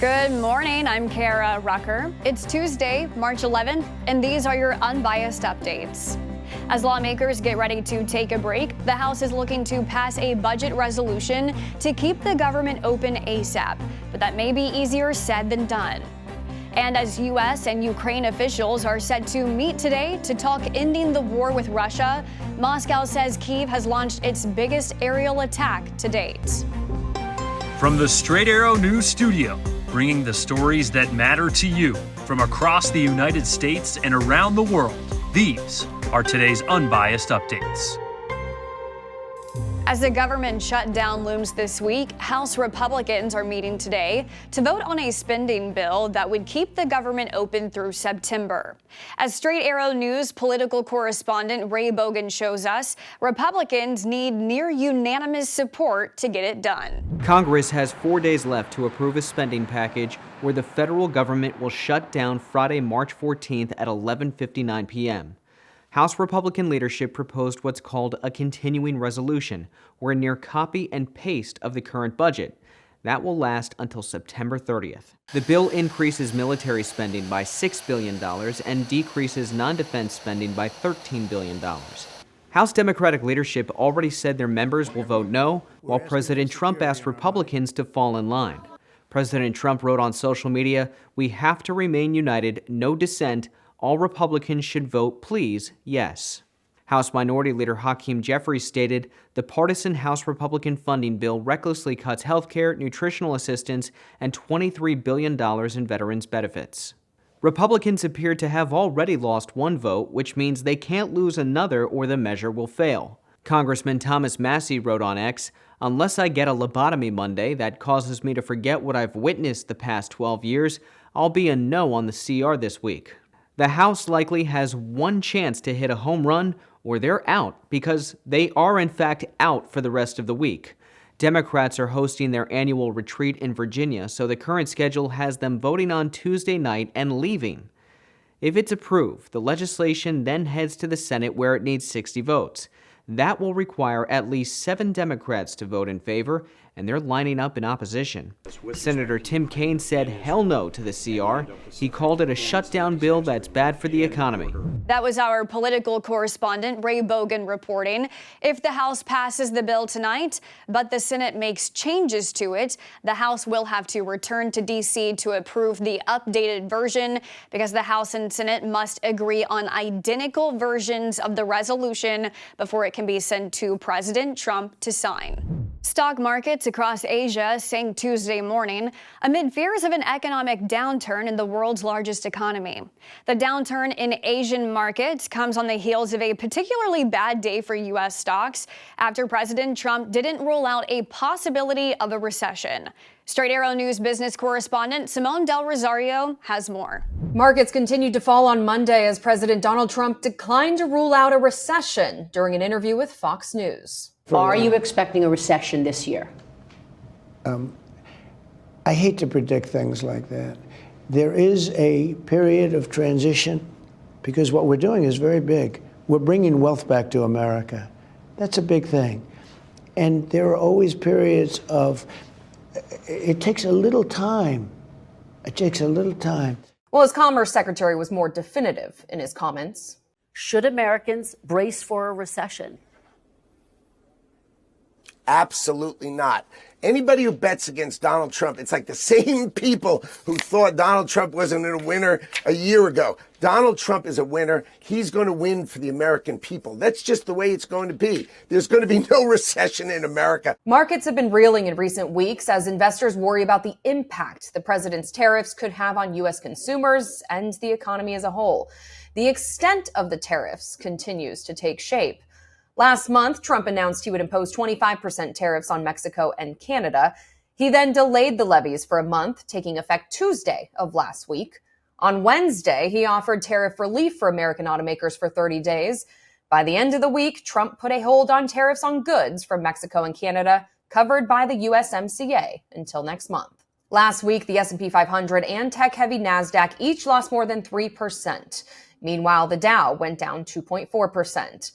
Good morning, I'm Kara Rucker. It's Tuesday, March 11th, and these are your Unbiased Updates. As lawmakers get ready to take a break, the House is looking to pass a budget resolution to keep the government open ASAP, but that may be easier said than done. And as U.S. and Ukraine officials are set to meet today to talk ending the war with Russia, Moscow says Kyiv has launched its biggest aerial attack to date. From the Straight Arrow News Studio, bringing the stories that matter to you from across the United States and around the world, these are today's Unbiased Updates. As the government shutdown looms this week, House Republicans are meeting today to vote on a spending bill that would keep the government open through September. As Straight Arrow News political correspondent Ray Bogan shows us, Republicans need near unanimous support to get it done. Congress has 4 days left to approve a spending package where the federal government will shut down Friday, March 14th at 11:59 p.m. House Republican leadership proposed what's called a continuing resolution, or a near copy and paste of the current budget. That will last until September 30th. The bill increases military spending by $6 billion and decreases non-defense spending by $13 billion. House Democratic leadership already said their members will vote no, while President Trump asked Republicans to fall in line. President Trump wrote on social media, "We have to remain united, no dissent. All Republicans should vote, please, yes." House Minority Leader Hakeem Jeffries stated, "The partisan House Republican funding bill recklessly cuts health care, nutritional assistance, and $23 billion in veterans' benefits." Republicans appear to have already lost one vote, which means they can't lose another or the measure will fail. Congressman Thomas Massie wrote on X, "Unless I get a lobotomy Monday that causes me to forget what I've witnessed the past 12 years, I'll be a no on the CR this week." The House likely has one chance to hit a home run, or they're out, because they are in fact out for the rest of the week. Democrats are hosting their annual retreat in Virginia, so the current schedule has them voting on Tuesday night and leaving. If it's approved, the legislation then heads to the Senate where it needs 60 votes. That will require at least 7 Democrats to vote in favor, and they're lining up in opposition. Senator Tim Kaine said hell no to the CR. He called it a shutdown bill that's bad for the economy. That was our political correspondent Ray Bogan reporting. If the House passes the bill tonight, but the Senate makes changes to it, the House will have to return to D.C. to approve the updated version because the House and Senate must agree on identical versions of the resolution before it can be sent to President Trump to sign. Stock markets across Asia sank Tuesday morning amid fears of an economic downturn in the world's largest economy. The downturn in Asian markets comes on the heels of a particularly bad day for U.S. stocks after President Trump didn't rule out a possibility of a recession. Straight Arrow News business correspondent Simone Del Rosario has more. Markets continued to fall on Monday as President Donald Trump declined to rule out a recession during an interview with Fox News. Are you expecting a recession this year? I hate to predict things like that. There is a period of transition because what we're doing is very big. We're bringing wealth back to America. That's a big thing. And there are always periods of, it takes a little time. It takes a little time. Well, his Commerce Secretary was more definitive in his comments. Should Americans brace for a recession? Absolutely not. Anybody who bets against Donald Trump, it's like the same people who thought Donald Trump wasn't a winner a year ago. Donald Trump is a winner. He's going to win for the American people. That's just the way it's going to be. There's going to be no recession in America. Markets have been reeling in recent weeks as investors worry about the impact the president's tariffs could have on U.S. consumers and the economy as a whole. The extent of the tariffs continues to take shape. Last month, Trump announced he would impose 25% tariffs on Mexico and Canada. He then delayed the levies for a month, taking effect Tuesday of last week. On Wednesday, he offered tariff relief for American automakers for 30 days. By the end of the week, Trump put a hold on tariffs on goods from Mexico and Canada covered by the USMCA until next month. Last week, the S&P 500 and tech-heavy NASDAQ each lost more than 3%. Meanwhile, the Dow went down 2.4%.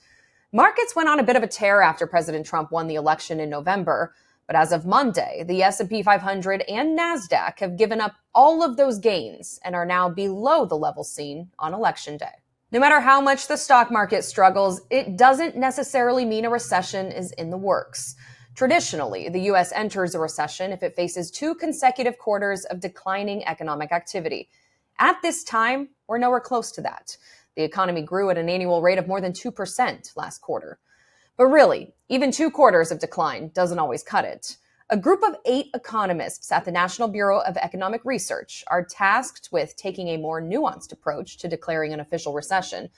Markets went on a bit of a tear after President Trump won the election in November. But as of Monday, the S&P 500 and NASDAQ have given up all of those gains and are now below the level seen on Election Day. No matter how much the stock market struggles, it doesn't necessarily mean a recession is in the works. Traditionally, the U.S. enters a recession if it faces 2 consecutive quarters of declining economic activity. At this time, we're nowhere close to that. The economy grew at an annual rate of more than 2% last quarter. But really, even 2 quarters of decline doesn't always cut it. A group of 8 economists at the National Bureau of Economic Research are tasked with taking a more nuanced approach to declaring an official recession.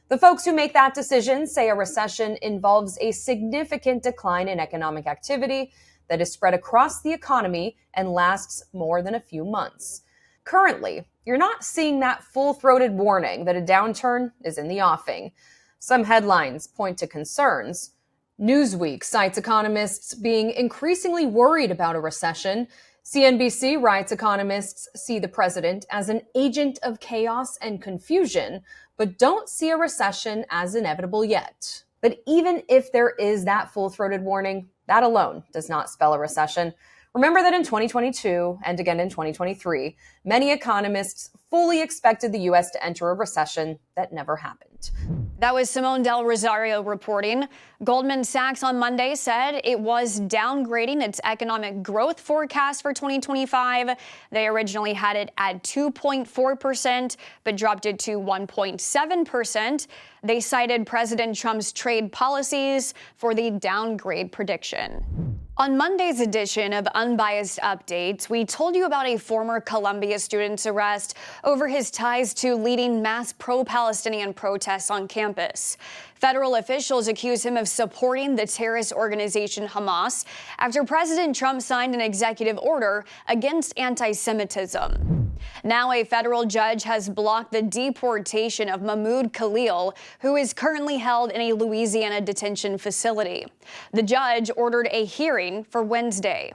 The folks who make that decision say a recession involves a significant decline in economic activity that is spread across the economy and lasts more than a few months. Currently, you're not seeing that full-throated warning that a downturn is in the offing. Some headlines point to concerns. Newsweek cites economists being increasingly worried about a recession. CNBC writes economists see the president as an agent of chaos and confusion, but don't see a recession as inevitable yet. But even if there is that full-throated warning, that alone does not spell a recession. Remember that in 2022 and again in 2023, many economists fully expected the U.S. to enter a recession that never happened. That was Simone Del Rosario reporting. Goldman Sachs on Monday said it was downgrading its economic growth forecast for 2025. They originally had it at 2.4%, but dropped it to 1.7%. They cited President Trump's trade policies for the downgrade prediction. On Monday's edition of Unbiased Updates, we told you about a former Columbia student's arrest over his ties to leading mass pro-Palestinian protests on campus. Federal officials accuse him of supporting the terrorist organization Hamas after President Trump signed an executive order against anti-Semitism. Now a federal judge has blocked the deportation of Mahmoud Khalil, who is currently held in a Louisiana detention facility. The judge ordered a hearing for Wednesday.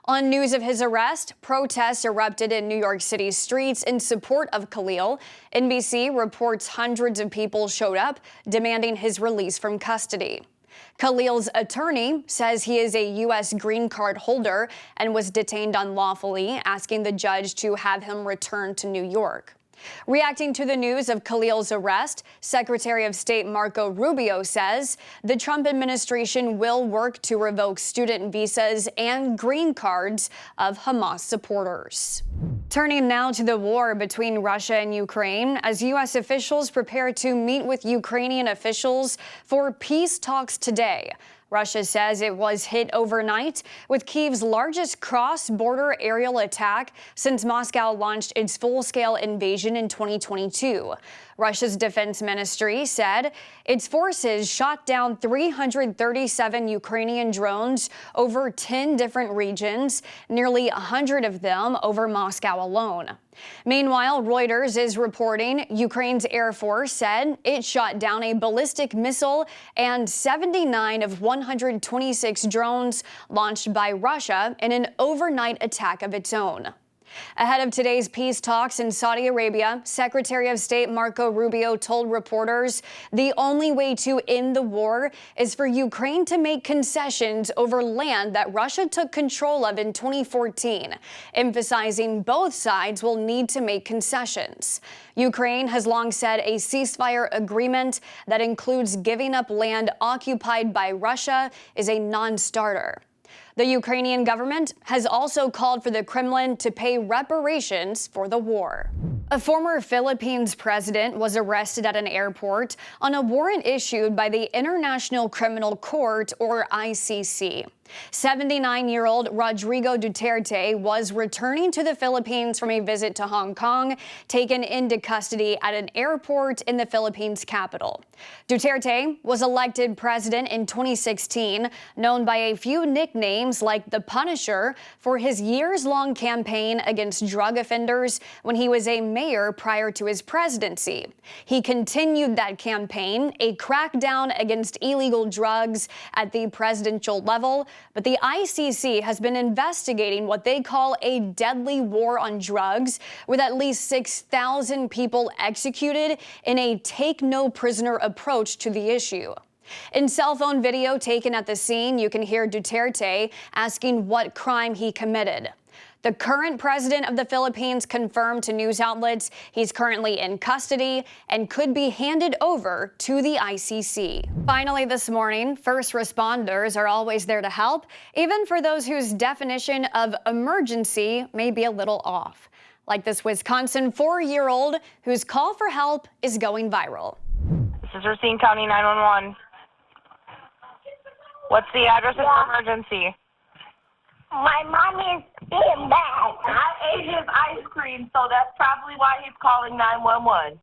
On news of his arrest, protests erupted in New York City's streets in support of Khalil. NBC reports hundreds of people showed up demanding his release from custody. Khalil's attorney says he is a U.S. green card holder and was detained unlawfully, asking the judge to have him return to New York. Reacting to the news of Khalil's arrest, Secretary of State Marco Rubio says the Trump administration will work to revoke student visas and green cards of Hamas supporters. Turning now to the war between Russia and Ukraine, as U.S. officials prepare to meet with Ukrainian officials for peace talks today. Russia says it was hit overnight with Kyiv's largest cross-border aerial attack since Moscow launched its full-scale invasion in 2022. Russia's defense ministry said its forces shot down 337 Ukrainian drones over 10 different regions, nearly 100 of them over Moscow alone. Meanwhile, Reuters is reporting Ukraine's Air Force said it shot down a ballistic missile and 79 of 126 drones launched by Russia in an overnight attack of its own. Ahead of today's peace talks in Saudi Arabia, Secretary of State Marco Rubio told reporters the only way to end the war is for Ukraine to make concessions over land that Russia took control of in 2014, emphasizing both sides will need to make concessions. Ukraine has long said a ceasefire agreement that includes giving up land occupied by Russia is a non-starter. The Ukrainian government has also called for the Kremlin to pay reparations for the war. A former Philippines president was arrested at an airport on a warrant issued by the International Criminal Court, or ICC. 79-year-old Rodrigo Duterte was returning to the Philippines from a visit to Hong Kong, taken into custody at an airport in the Philippines capital. Duterte was elected president in 2016, known by a few nicknames like the Punisher for his years-long campaign against drug offenders when he was a mayor prior to his presidency. He continued that campaign, a crackdown against illegal drugs at the presidential level, but the ICC has been investigating what they call a deadly war on drugs, with at least 6,000 people executed in a take-no-prisoner approach to the issue. In cell phone video taken at the scene, you can hear Duterte asking what crime he committed. The current president of the Philippines confirmed to news outlets he's currently in custody and could be handed over to the ICC. Finally this morning, first responders are always there to help, even for those whose definition of emergency may be a little off. Like this Wisconsin 4-year-old whose call for help is going viral. This is Racine County 911. What's the address of your emergency? My mom is being bad. I ate his ice cream, so that's probably why he's calling 911.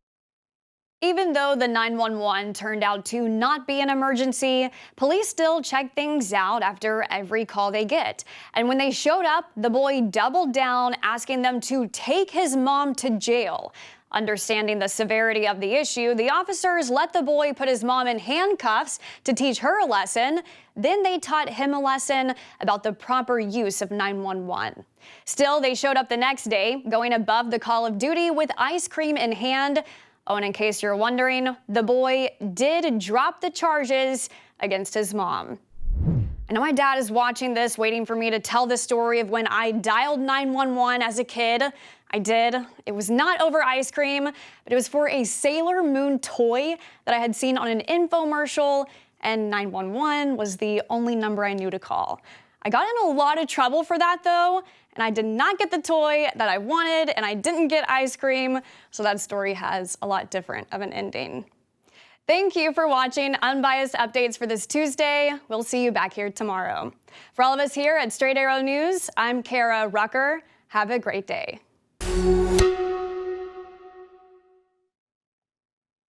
Even though the 911 turned out to not be an emergency, police still check things out after every call they get. And when they showed up, the boy doubled down, asking them to take his mom to jail. Understanding the severity of the issue, the officers let the boy put his mom in handcuffs to teach her a lesson. Then they taught him a lesson about the proper use of 911. Still, they showed up the next day, going above the call of duty with ice cream in hand. Oh, and in case you're wondering, the boy did drop the charges against his mom. I know my dad is watching this, waiting for me to tell the story of when I dialed 911 as a kid. I did. It was not over ice cream, but it was for a Sailor Moon toy that I had seen on an infomercial, and 911 was the only number I knew to call. I got in a lot of trouble for that, though, and I did not get the toy that I wanted, and I didn't get ice cream, so that story has a lot different of an ending. Thank you for watching Unbiased Updates for this Tuesday. We'll see you back here tomorrow. For all of us here at Straight Arrow News, I'm Kara Rucker. Have a great day.